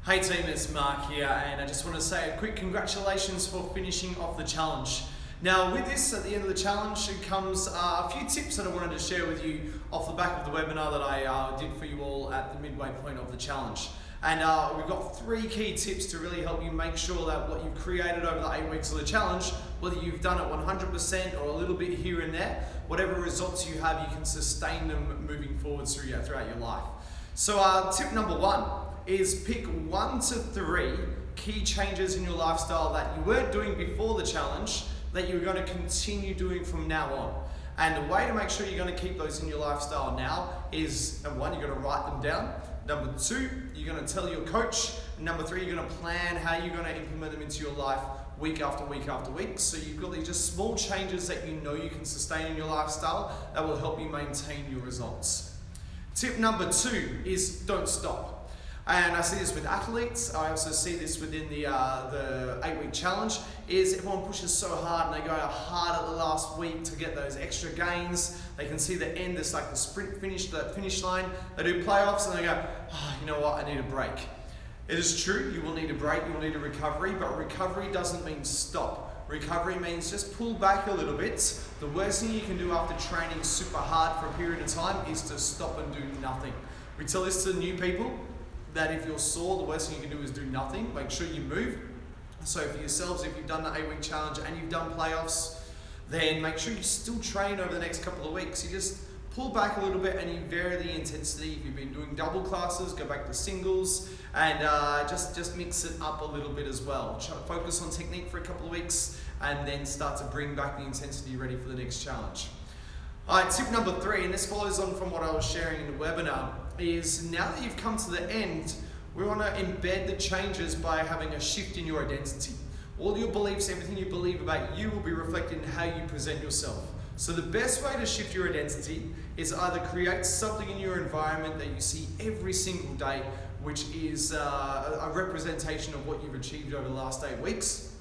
Hey team, it's Mark here, and I just want to say a quick congratulations for finishing off the challenge. Now with this, at the end of the challenge, it comes a few tips that I wanted to share with you off the back of the webinar that I did for you all at the midway point of the challenge. And we've got 3 key tips to really help you make sure that what you've created over the 8 weeks of the challenge, whether you've done it 100% or a little bit here and there, whatever results you have, you can sustain them moving forward throughout your life. So tip number 1 is pick 1 to 3 key changes in your lifestyle that you weren't doing before the challenge that you're going to continue doing from now on. And the way to make sure you're going to keep those in your lifestyle now is, number 1, you're going to write them down. Number 2, you're going to tell your coach. And number 3, you're going to plan how you're going to implement them into your life week after week after week. So you've got these just small changes that you know you can sustain in your lifestyle that will help you maintain your results. Tip number 2 is don't stop. And I see this with athletes. I also see this within the 8-week challenge. Is everyone pushes so hard and they go hard at the last week to get those extra gains. They can see the end. It's like the sprint finish, the finish line. They do playoffs and they go, oh, you know what? I need a break. It is true. You will need a break. You will need a recovery. But recovery doesn't mean stop. Recovery means just pull back a little bit. The worst thing you can do after training super hard for a period of time is to stop and do nothing. We tell this to new people, that if you're sore, the worst thing you can do is do nothing. Make sure you move. So for yourselves, if you've done the 8-week challenge and you've done playoffs, then make sure you still train over the next couple of weeks. You just pull back a little bit and you vary the intensity. If you've been doing double classes, go back to singles, and just mix it up a little bit as well. Focus on technique for a couple of weeks and then start to bring back the intensity ready for the next challenge. Alright, tip number 3, and this follows on from what I was sharing in the webinar, is now that you've come to the end, we want to embed the changes by having a shift in your identity. All your beliefs, everything you believe about you will be reflected in how you present yourself. So the best way to shift your identity is either create something in your environment that you see every single day, which is a representation of what you've achieved over the last 8 weeks,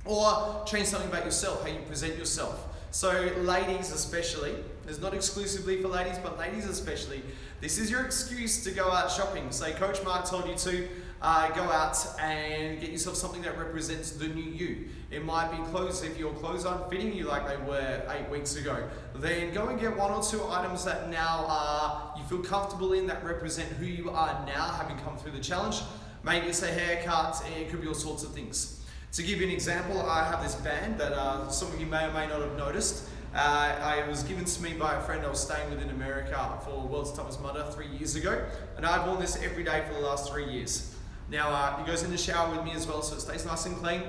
or change something about yourself, how you present yourself. So ladies especially, it's not exclusively for ladies, but ladies especially, this is your excuse to go out shopping. Say Coach Mark told you to go out and get yourself something that represents the new you. It might be clothes. If your clothes aren't fitting you like they were 8 weeks ago, then go and get 1 or 2 items that now you feel comfortable in, that represent who you are now, having come through the challenge. Maybe it's a haircut, it could be all sorts of things. To give you an example, I have this band that some of you may or may not have noticed. It was given to me by a friend I was staying with in America for World's Toughest Mudder 3 years ago, and I've worn this every day for the last 3 years. Now it goes in the shower with me as well, so it stays nice and clean.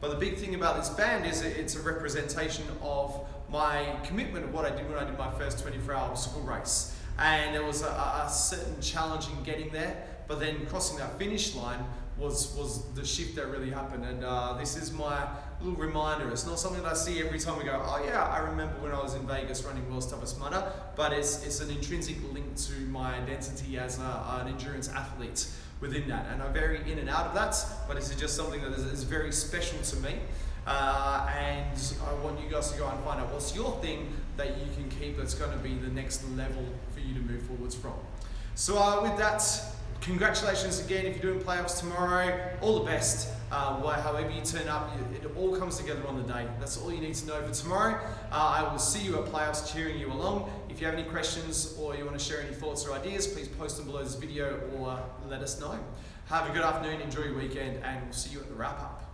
But the big thing about this band is it's a representation of my commitment of what I did when I did my first 24-hour obstacle race. And there was a certain challenge in getting there, but then crossing that finish line was the shift that really happened. And this is my little reminder. It's not something that I see every time we go, oh yeah, I remember when I was in Vegas running World's Toughest Mudder, but it's an intrinsic link to my identity as an endurance athlete within that. And I vary in and out of that, but this is just something that is very special to me. And I want you guys to go and find out what's your thing that you can keep that's going to be the next level for you to move forwards from. So with that, congratulations again. If you're doing playoffs tomorrow, all the best. However you turn up, it all comes together on the day. That's all you need to know for tomorrow. I will see you at playoffs cheering you along. If you have any questions or you want to share any thoughts or ideas, please post them below this video or let us know. Have a good afternoon, enjoy your weekend, and we'll see you at the wrap up.